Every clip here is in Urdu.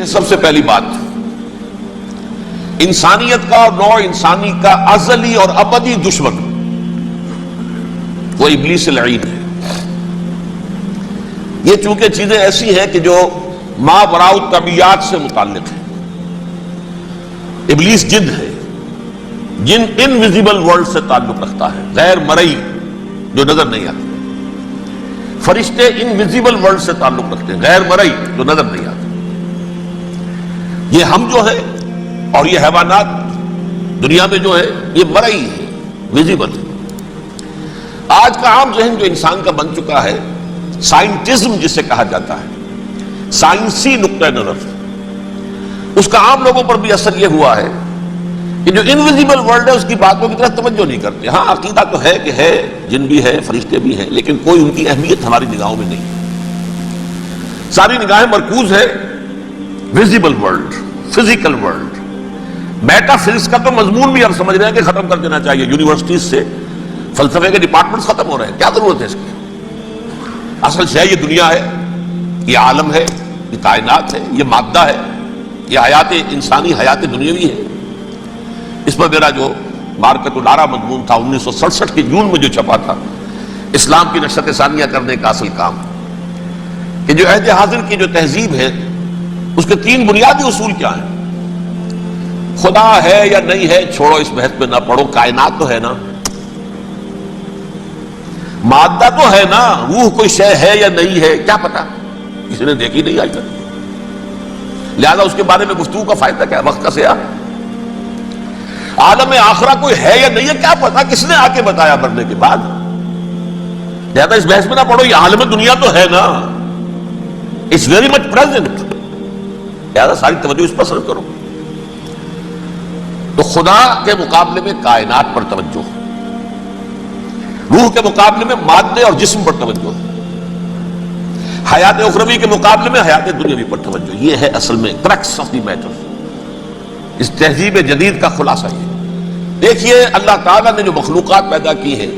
سب سے پہلی بات، انسانیت کا اور نوع انسانی کا ازلی اور ابدی دشمن وہ ابلیس لعین ہے۔ یہ چونکہ چیزیں ایسی ہیں کہ جو ماوراء الطبیعات سے متعلق ہیں۔ ابلیس جن ہے، جن انویزیبل ورلڈ سے تعلق رکھتا ہے، غیر مرئی جو نظر نہیں آتی۔ فرشتے انویزیبل ورلڈ سے تعلق رکھتے ہیں، غیر مرئی جو نظر نہیں آتے۔ یہ ہم جو ہے اور یہ حیوانات دنیا میں جو ہے یہ مرئی ہے، ویزیبل ہے۔ آج کا عام ذہن جو انسان کا بن چکا ہے، سائنٹزم جسے کہا جاتا ہے، سائنسی نقطہ نظر، اس کا عام لوگوں پر بھی اثر یہ ہوا ہے کہ جو انویزیبل ورلڈ ہے اس کی باتوں کی طرف توجہ نہیں کرتے۔ ہاں عقیدہ تو ہے کہ ہے، جن بھی ہے، فرشتے بھی ہیں، لیکن کوئی ان کی اہمیت ہماری نگاہوں میں نہیں۔ ساری نگاہیں مرکوز ہے visible world, physical world. Meta physics کا تو مضمون بھی ہم سمجھ رہے ہیں کہ ختم کر دینا چاہیے، یونیورسٹیز سے فلسفے کے ڈپارٹمنٹس ختم ہو رہے ہیں، کیا ضرورت ہے اس کی؟ اصل شے یہ دنیا ہے، یہ عالم ہے، یہ کائنات ہے، یہ مادہ ہے، یہ حیات انسانی، حیات دنیاوی ہے۔ اس پر میرا جو مارکت الارا مضمون تھا 1967 کے جون میں جو چھپا تھا، اسلام کی نشرت ثانیہ کرنے کا اصل کام، کہ جو عہد حاضر کی جو تہذیب ہے اس کے 3 بنیادی اصول کیا ہیں؟ خدا ہے یا نہیں ہے چھوڑو، اس بحث پہ نہ پڑھو، کائنات تو ہے نا، مادہ تو ہے نا، روح کوئی شے ہے یا نہیں ہے کیا پتا، کسی نے دیکھی نہیں آج تک، لہذا اس کے بارے میں گفتگو کا فائدہ کیا، وقت کا سیاہ۔ عالم آخرہ کوئی ہے یا نہیں ہے کیا پتا، کس نے آ کے بتایا مرنے کے بعد، لہذا اس بحث میں نہ پڑھو، یہ عالم دنیا تو ہے نا، اٹس ویری مچ پریزنٹ، لہذا ساری توجہ اس پر صرف کرو۔ تو خدا کے مقابلے میں کائنات پر توجہ، روح کے مقابلے میں مادے اور جسم پر توجہ، حیات اخروی کے مقابلے میں حیات دنیاوی پر توجہ۔ یہ ہے اصل میں کرکس آف دی میٹر، اس تہذیب جدید کا خلاصہ یہ۔ دیکھیے اللہ تعالیٰ نے جو مخلوقات پیدا کی ہیں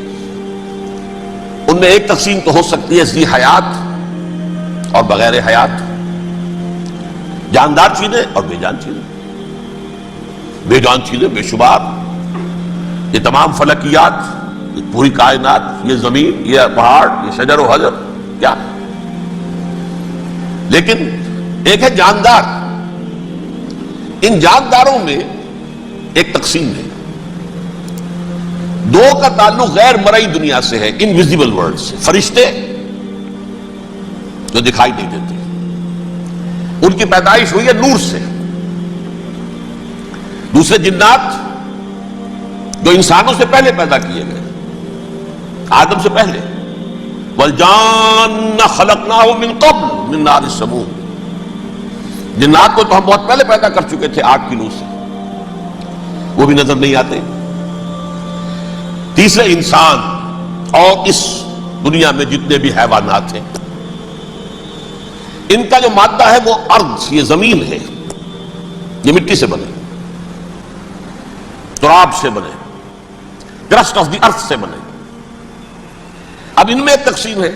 ان میں ایک تقسیم تو ہو سکتی ہے ذی حیات اور بغیر حیات، جاندار چیزیں اور بے جان چیزیں۔ بے جان چیزیں بے شمار، یہ تمام فلکیات، یہ پوری کائنات، یہ زمین، یہ پہاڑ، یہ شجر و حجر، کیا؟ لیکن ایک ہے جاندار۔ ان جانداروں میں ایک تقسیم ہے، 2 کا تعلق غیر مرئی دنیا سے ہے، انویزیبل ورلڈ سے۔ فرشتے جو دکھائی نہیں دیتے، ان کی پیدائش ہوئی ہے نور سے۔ دوسرے جنات جو انسانوں سے پہلے پیدا کیے گئے، آدم سے پہلے، وَالْجَانَّ خَلَقْنَاهُ مِن قَبْلُ مِن نَارِ السَّمُومِ۔ جنات کو تو ہم بہت پہلے پیدا کر چکے تھے آگ کی لو سے، وہ بھی نظر نہیں آتے۔ تیسرے انسان اور اس دنیا میں جتنے بھی حیوانات ہیں، ان کا جو مادہ ہے وہ ارض، یہ زمین ہے، یہ مٹی سے بنے، تراب سے بنے، کرسٹ آف دی ارتھ سے بنے۔ اب ان میں ایک تقسیم ہے،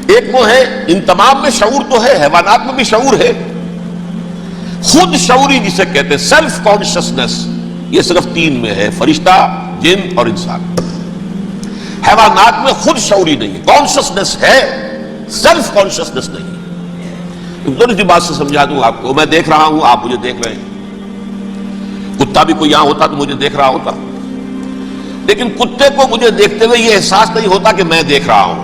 ایک وہ ہے ان تمام میں شعور تو ہے، حیوانات میں بھی شعور ہے، خود شعوری جسے کہتے ہیں سیلف کانشسنس، یہ صرف 3 میں ہے، فرشتہ، جن اور انسان۔ حیوانات میں خود شعوری نہیں ہے، کانشسنس ہے، سیلف کانشسنس نہیں ہے۔ تھوڑی سی بات سے سمجھا دوں آپ کو، میں دیکھ رہا ہوں، آپ مجھے دیکھ رہے ہیں، کتا بھی کوئی یہاں ہوتا تو مجھے دیکھ رہا ہوتا، لیکن کتے کو مجھے دیکھتے ہوئے یہ احساس نہیں ہوتا کہ میں دیکھ رہا ہوں،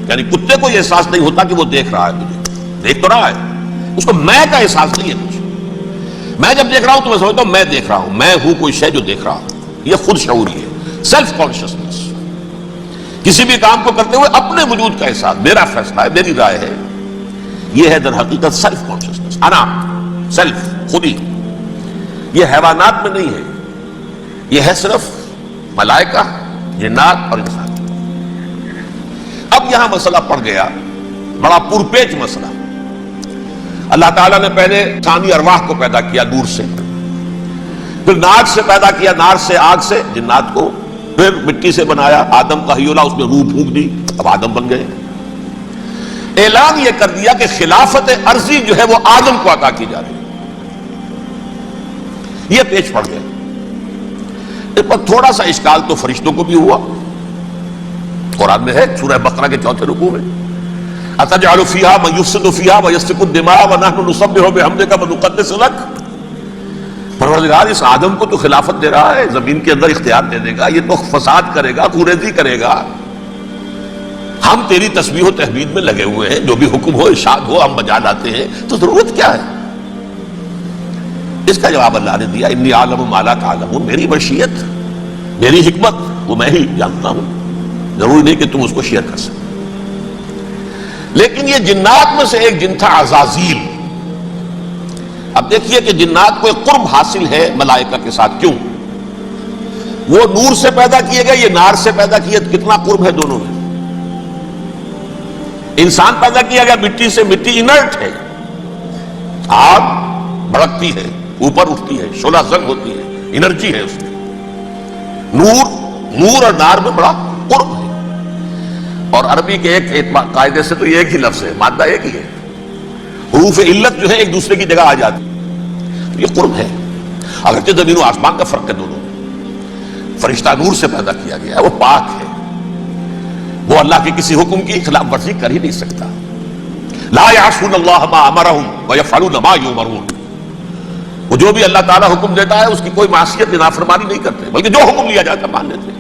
یعنی کتے کو یہ احساس نہیں ہوتا کہ وہ دیکھ رہا ہے، مجھے دیکھ تو رہا ہے، اس کو میں کا احساس نہیں ہے کچھ۔ میں جب دیکھ رہا ہوں تو میں سمجھتا ہوں میں دیکھ رہا ہوں، میں ہوں کوئی شے جو دیکھ رہا ہوں، یہ خود شعوری ہے، سیلف کانشسنس۔ کسی بھی کام کو کرتے ہوئے اپنے وجود کا احساس، میرا فیصلہ ہے، میری رائے ہے، یہ ہے در حقیقت سیلف کانشسنس، انا، سیلف، خودی۔ یہ حیوانات میں نہیں ہے، یہ ہے صرف ملائکہ، جنات اور انسان۔ اب یہاں مسئلہ پڑ گیا، بڑا پرپیچ مسئلہ۔ اللہ تعالیٰ نے پہلے ثانی ارواح کو پیدا کیا نور سے، پھر ناک سے پیدا کیا، نار سے، آگ سے جنات کو، پھر مٹی سے بنایا، آدم کا حیولہ، اس میں روح پھونک دی، اب آدم بن گئے۔ اعلان یہ کر دیا کہ خلافت عرضی جو ہے وہ آدم کو عطا کی جا رہی ہے. یہ پیش پڑ گیا. اس پر تھوڑا سا اشکال تو فرشتوں کو بھی ہوا. قرآن میں ہے سورہ بقرہ کے 4 رکوع میں اتجعل فیہا من یفسد فیہا ویسفک الدماء ونحن نسبح بحمدک ونقدس لک. پروردگار اس آدم کو تو خلافت دے رہا ہے, زمین کے اندر اختیار دے دے گا, یہ تو فساد کرے گا, کوریزی کرے گا, ہم تیری تسبیح و تحمید میں لگے ہوئے ہیں, جو بھی حکم ہو ارشاد ہو ہم بجا لاتے ہیں, تو ضرورت کیا ہے؟ اس کا جواب اللہ نے دیا انی اعلم ما لا تعلمون, میری مشیت میری حکمت وہ میں ہی جانتا ہوں, ضروری نہیں کہ تم اس کو شیئر کر سکتے. لیکن یہ جنات میں سے ایک جن تھا عزازیل. اب دیکھیے کہ جنات کو ایک قرب حاصل ہے ملائکہ کے ساتھ. کیوں؟ وہ نور سے پیدا کیے گئے, یہ نار سے پیدا کیے, کتنا قرب ہے دونوں میں. انسان پیدا کیا گیا مٹی سے, مٹی انرٹ ہے, آگ بھڑکتی ہے, اوپر اٹھتی ہے, شعلہ زنگ ہوتی ہے, انرجی ہے اس میں. نور اور نار میں بڑا قرب ہے. اور عربی کے ایک قاعدے سے تو یہ ایک ہی لفظ ہے, مادہ ایک ہی ہے, حروف علت جو ہے ایک دوسرے کی جگہ آ جاتی. تو یہ قرب ہے, اگرچہ زمین و آسمان کا فرق ہے دونوں. فرشتہ نور سے پیدا کیا گیا ہے, وہ پاک ہے, وہ اللہ کے کسی حکم کی خلاف ورزی کر ہی نہیں سکتا. لا یعصون اللہ ما امرهم ویفعلون ما یؤمرون. وہ جو بھی اللہ تعالیٰ حکم دیتا ہے اس کی کوئی معصیت نافرمانی نہیں کرتے, بلکہ جو حکم لیا جاتا مان لیتے.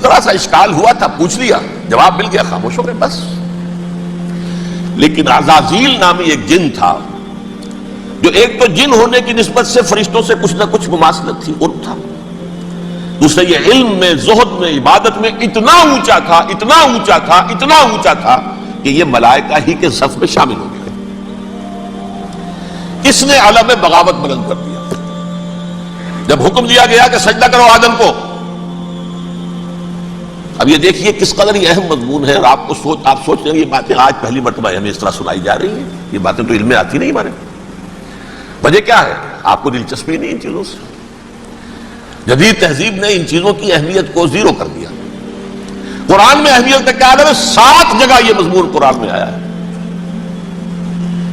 ذرا سا اشکال ہوا تھا, پوچھ لیا, جواب مل گیا, خاموش ہو گئے بس. لیکن عزازیل نامی ایک جن تھا, جو ایک تو جن ہونے کی نسبت سے فرشتوں سے کچھ نہ کچھ مماثلت تھی, قرب تھا. دوسرے یہ علم میں, زہد میں, عبادت میں اتنا اونچا تھا, اتنا اونچا تھا, اتنا اونچا تھا کہ یہ ملائکہ ہی کے صف میں شامل ہو گئے. کس نے علم بغاوت بلند کر دیا جب حکم دیا گیا کہ سجدہ کرو آدم کو. اب یہ دیکھیے کس قدر یہ اہم مضمون ہے. اور آپ سوچ رہے ہیں یہ باتیں آج پہلی مرتبہ ہمیں اس طرح سنائی جا رہی ہیں, یہ باتیں تو علم میں آتی نہیں ہمارے. وجہ کیا ہے؟ آپ کو دلچسپی نہیں ان چیزوں سے. جدید تہذیب نے ان چیزوں کی اہمیت کو زیرو کر دیا. قرآن میں اہمیت کا کیا ہے؟ 7 جگہ یہ مضمون قرآن میں آیا ہے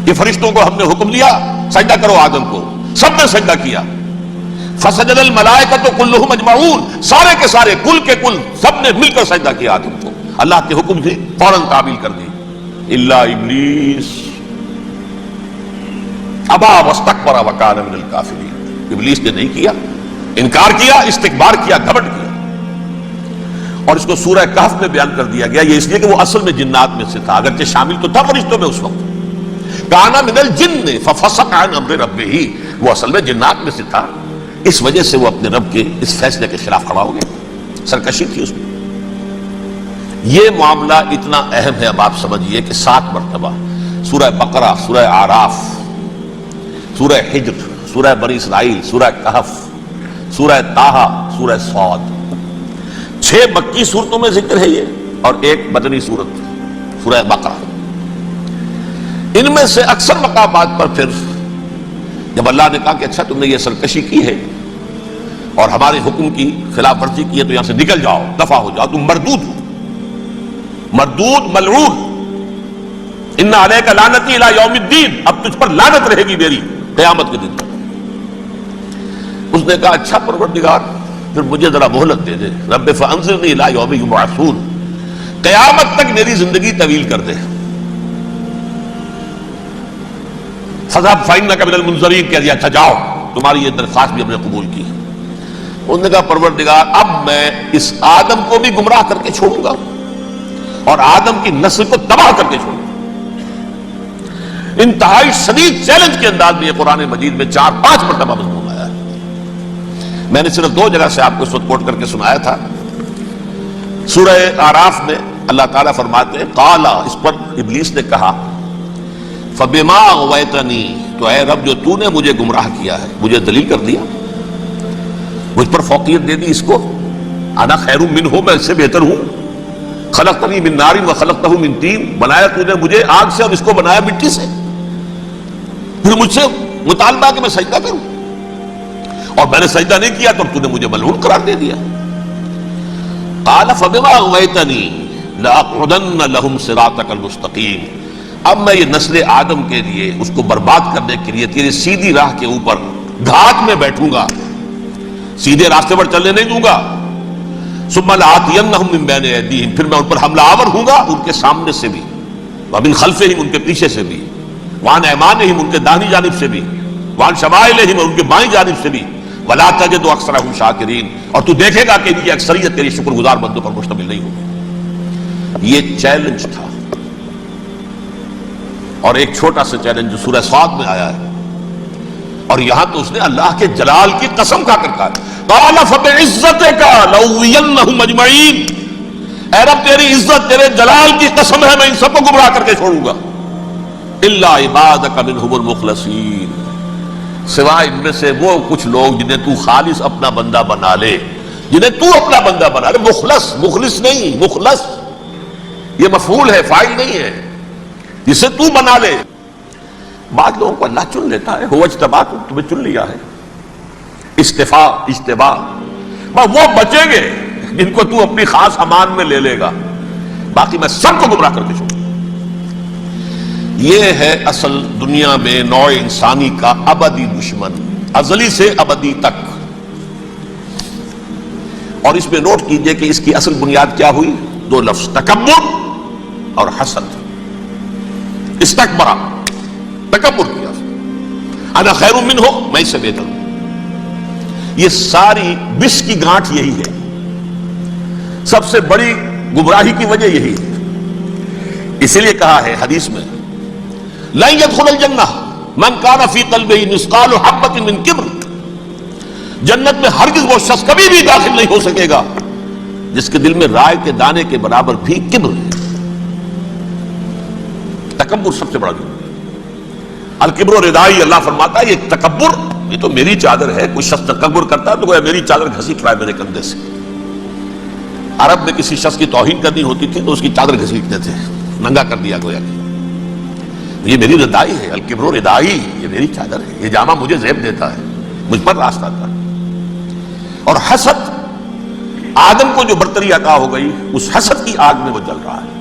کہ فرشتوں کو ہم نے حکم دیا سجدہ کرو آدم کو, سب نے سجدہ کیا. فسجد الملائکۃ کلھم اجمعون, سارے کے سارے, کل کے کل, سب نے مل کر سجدہ کیا آدم کو. اللہ کے حکم سے فوراً تعمیل کر دی. الا ابلیس ابا واستکبر وکان من الکافرین. ابلیس نے نہیں کیا, انکار کیا, استکبار کیا, گھمنڈ کیا. اور اس کو سورہ کہف میں بیان کر دیا گیا. یہ اس لیے کہ وہ اصل میں جنات میں سے تھا, اگرچہ شامل تو تھا فرشتوں میں اس وقت. کانا من الجن ففسق عن امر ربہ, وہ اصل میں جنات میں سے تھا. اس وجہ سے وہ اپنے رب کے اس فیصلے کے خلاف کھڑا ہو گیا, سرکشی تھی اس میں. یہ معاملہ اتنا اہم ہے, اب آپ سمجھیے کہ 7 مرتبہ سورہ بقرہ, سورہ اعراف, سورہ حجر, سورہ بنی اسرائیل, سورہ کہف, سورہ طٰہٰ, سورہ صاد, 6 مکی صورتوں میں ذکر ہے یہ, اور ایک مدنی صورت سورہ بقرہ. ان میں سے اکثر مقامات پر پھر جب اللہ نے کہا کہ اچھا تم نے یہ سرکشی کی ہے اور ہمارے حکم کی خلاف ورزی کی ہے تو یہاں سے نکل جاؤ, دفع ہو جاؤ, تم مردود ہو, مردود, ملعون. ان علیک لعنتی الی یوم الدین, اب تجھ پر لعنت رہے گی میری قیامت کے دن تک. اس نے کہا اچھا پروردگار پھر مجھے ذرا مہلت دے دے, رب فانظرنی الی یوم یبعثون, قیامت تک میری زندگی طویل کر دے. فذهب فإنك من المنذرین, کہہ دیا اچھا جاؤ, تمہاری یہ درخواست بھی ہم نے قبول کی. انہوں نے کہا پروردگار اب میں اس آدم کو بھی گمراہ کر کے چھوڑوں گا اور آدم کی نسل کو تباہ کر کے چھوڑوں گا. انتہائی شدید چیلنج کے انداز میں یہ قرآن مجید میں 4-5 مرتبہ مضمون آیا ہے. میں نے صرف 2 جگہ سے آپ کو اس وقت کوٹ کر کے سنایا تھا. سورہ اعراف میں اللہ تعالیٰ فرماتے ہیں قال, اس پر ابلیس نے کہا فبما اغویتنی, تو اے رب جو تو نے مجھے گمراہ کیا ہے, مجھے ذلیل کر دیا, مجھ پر فوقیت دے دی اس کو, انا خیر منہ, میں اس سے بہتر ہوں, خلقتنی من نار وخلقتہ من طین, بنایا تو نے مجھے آگ سے اور اس کو بنایا مٹی سے, پھر مجھ سے مطالبہ کہ میں سجدہ کروں, اور میں نے سجدہ نہیں کیا تو تو نے مجھے ملعون قرار دے دیا. قال فبما اغویتنی لاقعدن لهم صراطک المستقیم, اب میں یہ نسل آدم کے لیے اس کو برباد کرنے کے لیے تیری سیدھی راہ کے اوپر گھات میں بیٹھوں گا، سیدھے راستے پر چلنے نہیں دوں گا۔ ثم لآتینہم من بین ایدیہم، پھر میں ان پر حملہ آور ہوں گا ان کے سامنے سے بھی، ومن خلفہم ان کے پیچھے سے بھی، وعن ایمانہم ان کے داہنی جانب سے بھی، وعن شمائلہم ان کے بائیں جانب سے بھی، ولا تجد اکثرہم شاکرین، اور تو دیکھے گا کہ ان کی اکثریت تیری شکر گزار بندوں پر مشتمل نہیں ہوگی۔ یہ چیلنج تھا، اور ایک چھوٹا سا چیلنج جو سورہ صاد میں آیا ہے، اور یہاں تو اس نے اللہ کے جلال کی قسم کھا کر کہا، قال فبعزتک لأغوینہم اجمعین، اے رب تیری عزت تیرے جلال کی قسم ہے میں ان سب کو گمراہ کر کے چھوڑوں گا، الا عبادک منہم المخلصین، سوائے ان میں سے وہ کچھ لوگ جنہیں تو خالص اپنا بندہ بنا لے، جنہیں تو اپنا بندہ بنا لے۔ مخلص، مخلص نہیں، مخلص یہ مفعول ہے، فاعل نہیں ہے، جسے تو بنا لے۔ بعض لوگوں کو اللہ چن لیتا ہے، هو اجتباکم، تمہیں چن لیا ہے، استفاء اجتباء، وہ بچیں گے جن کو تو اپنی خاص امان میں لے لے گا، باقی میں سب کو گمراہ کر کے چھوڑوں۔ یہ ہے اصل دنیا میں نوع انسانی کا ابدی دشمن، ازلی سے ابدی تک۔ اور اس میں نوٹ کیجئے کہ اس کی اصل بنیاد کیا ہوئی؟ دو لفظ، تکبر اور حسد۔ استکبرا، تکبر کیا، انا خیر منہ، میں اس سے بہتر ہوں۔ یہ ساری بس کی گانٹھ یہی ہے، سب سے بڑی گمراہی کی وجہ یہی ہے۔ اسی لیے کہا ہے حدیث میں، لن يدخل الجنہ من کان فی قلبہ مثقال حبۃ من کبر، جنت میں ہرگز وہ شخص کبھی بھی داخل نہیں ہو سکے گا جس کے دل میں رائے کے دانے کے برابر بھی کبر ہے۔ تکبر سب سے بڑا جرم ہے۔ الکبر ردائی، اللہ فرماتا ہے یہ تکبر، یہ تو میری چادر ہے۔ کوئی شخص تکبر کرتا ہے تو گویا میری چادر گھسیٹ رہا ہے میرے کندھے سے۔ عرب میں کسی شخص کی توہین کرنی ہوتی تھی تو اس کی چادر گھسیٹتے تھے، ننگا کر دیا گویا کہ یہ میری ردائی ہے، الکبر ردائی، یہ میری چادر ہے، یہ جامہ مجھے زیب دیتا ہے، مجھ پر راستہ تھا۔ اور حسد، آدم کو جو برتری عطا ہو گئی اس حسد کی آگ میں وہ جل رہا ہے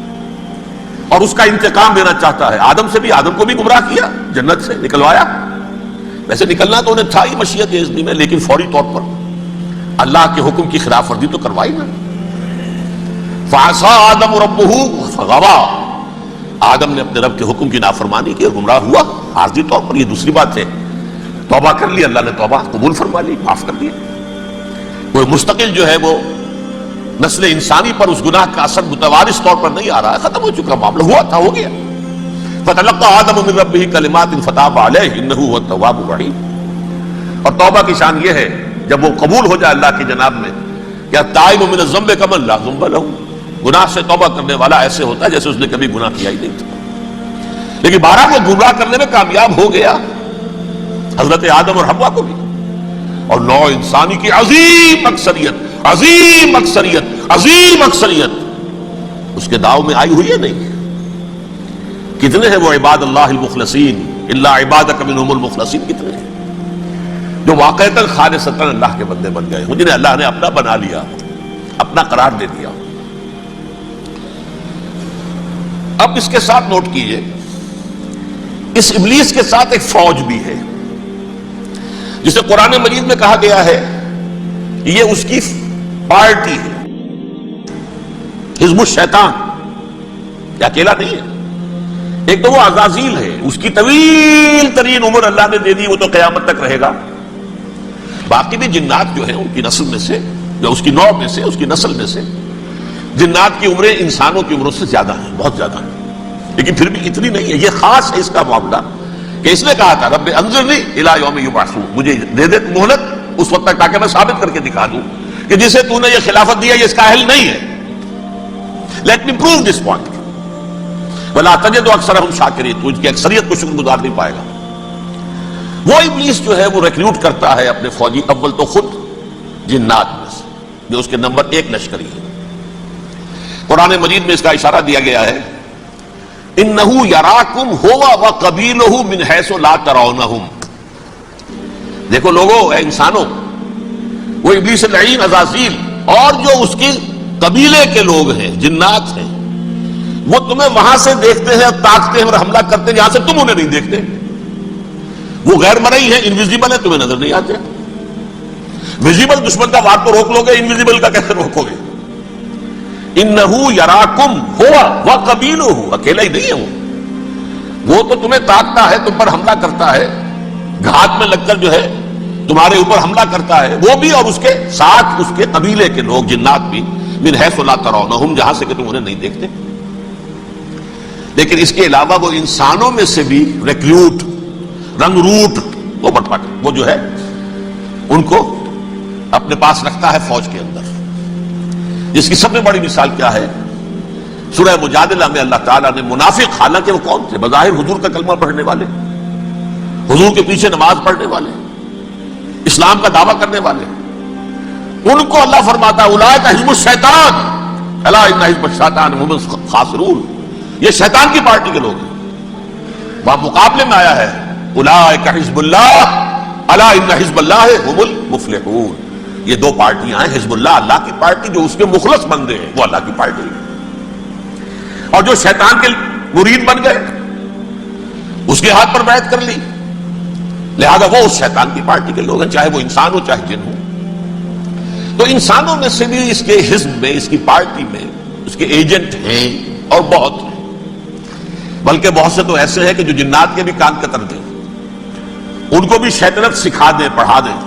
اور اس کا انتقام لینا چاہتا ہے۔ آدم سے بھی، آدم کو بھی گمراہ کیا، جنت سے نکلوایا، ویسے نکلنا تو انہیں تھا ہی مشیت اذنی میں، لیکن فوری طور پر اللہ کے حکم کی خلاف ورزی تو کروائی نا۔ فعصى آدم ربہ فغوى، آدم نے اپنے رب کے حکم کی نافرمانی کی اور گمراہ ہوا عارضی طور پر۔ یہ دوسری بات ہے، توبہ کر لی، اللہ نے توبہ قبول فرما لی، معاف کر دیا۔ کوئی مستقل جو ہے وہ نسل انسانی پر اس گناہ کا اثر متوارث طور پر نہیں آ رہا ہے، ختم ہو چکا معاملہ، ہوا تھا ہو گیا۔ فتلقى آدم من ربہ کلمات فتاب علیہ انہ هو التواب الرحیم۔ اور توبہ کی شان یہ ہے جب وہ قبول ہو جائے اللہ کی جناب میں، کیا تائب من الذنب کمن لا ذنب لہ، گناہ سے توبہ کرنے والا ایسے ہوتا ہے جیسے اس نے کبھی گناہ کیا ہی نہیں تھا۔ لیکن بارہ کو گمراہ کرنے میں کامیاب ہو گیا، حضرت آدم اور حوا کو بھی، اور نوع انسانی کی عظیم اکثریت، عظیم اکثریت، عظیم اکثریت اس کے داؤ میں آئی ہوئی ہے نہیں۔ کتنے ہیں وہ عباد اللہ المخلصین، الا عبادک منہم المخلصین، کتنے ہیں جو واقعتاً خالصتاً اللہ کے بندے بن گئے، جنہیں اللہ نے اپنا بنا لیا، اپنا قرار دے دیا۔ اب اس کے ساتھ نوٹ کیجئے، اس ابلیس کے ساتھ ایک فوج بھی ہے جسے قرآن مجید میں کہا گیا ہے یہ اس کی پارٹی ہے، حزب الشیطان، یہ اکیلا نہیں ہے۔ ایک تو وہ عزازیل ہے، اس کی طویل ترین عمر اللہ نے دے دی، وہ تو قیامت تک رہے گا۔ باقی بھی جنات جو ہیں ان کی نسل میں سے، جو اس کی نوع میں سے، اس کی نسل میں سے، جنات کی عمریں انسانوں کی عمروں سے زیادہ ہیں، بہت زیادہ ہیں، لیکن پھر بھی اتنی نہیں ہے۔ یہ خاص ہے اس کا معاملہ کہ اس نے کہا تھا رب انظرنی الی یوم یبعثون، مجھے دے دے مہلت اس وقت تک تاکہ میں ثابت کر کے دکھا دوں کہ جسے تو نے یہ خلافت دیا یہ اس کا اہل نہیں ہے۔ Let me prove this point ولا تجد اکثرہم شاکرین، تو ان کی اکثریت کو شکر گزار نہیں پائے گا۔ وہ ابلیس جو ہے وہ ریکروٹ کرتا ہے اپنے فوجی، اول تو خود جنات میں سے جو اس کے نمبر 1 لشکری ہے۔ قرآن مجید میں اس کا اشارہ دیا گیا ہے، انہو یراکم ہوا وقبیلہ من حیث لا ترونہم۔ دیکھو لوگو، اے انسانوں، وہ ابلیس اللعین عزازیل اور جو اس کے قبیلے کے لوگ ہیں، جنات ہیں، وہ تمہیں وہاں سے دیکھتے ہیں اور تاکتے ہیں اور حملہ کرتے ہیں جہاں سے تم انہیں نہیں دیکھتے. وہ غیر مرئی ہیں، انویزیبل ہے، تمہیں نظر نہیں آتے. ویزیبل دشمن کا وار تو روک لو گے، انویزیبل کا کیسے روکو گے؟ انہو یراکم ہوا وقبیلہ، اکیلا ہی نہیں ہے وہ تو تمہیں تاکتا ہے، تم پر حملہ کرتا ہے، گھات میں لگ کر جو ہے تمہارے اوپر حملہ کرتا ہے، وہ بھی اور اس کے ساتھ اس کے قبیلے کے لوگ جنات بھی، من حیث لا ترونہم، جہاں سے کہ تم انہیں نہیں دیکھتے. لیکن اس کے علاوہ وہ انسانوں میں سے بھی ریکریوٹ، رنگ روٹ، وہ بٹپٹ وہ جو ہے ان کو اپنے پاس رکھتا ہے فوج کے اندر. جس کی سب سے بڑی مثال کیا ہے؟ سورہ مجادلہ میں اللہ تعالیٰ نے منافق، حالانکہ وہ کون تھے؟ بظاہر حضور کا کلمہ پڑھنے والے، حضور کے پیچھے نماز پڑھنے والے، اسلام کا دعویٰ کرنے والے، ان کو اللہ فرماتا اولئک حزب الشیطان الا ان حزب الشیطان هم الخاسرون، یہ شیطان کی پارٹی کے لوگ ہیں. وہاں مقابلے میں آیا ہے اولئک حزب اللہ الا ان حزب اللہ هم المفلحون. یہ دو پارٹیاں ہیں، حزب اللہ اللہ کی پارٹی جو اس کے مخلص بندے ہیں، وہ اللہ کی پارٹی ہے، اور جو شیطان کے مرید بن گئے اس کے ہاتھ پر بیعت کر لی، لہذا وہ اس شیطان کی پارٹی کے لوگ ہیں، چاہے وہ انسان ہو چاہے جن ہو. تو انسانوں میں سے بھی اس کے حزب میں، اس کی پارٹی میں اس کے ایجنٹ ہیں اور بہت ہیں، بلکہ بہت سے تو ایسے ہیں کہ جو جنات کے بھی کان کتر دیں، ان کو بھی شیطنت سکھا دیں، پڑھا دیں.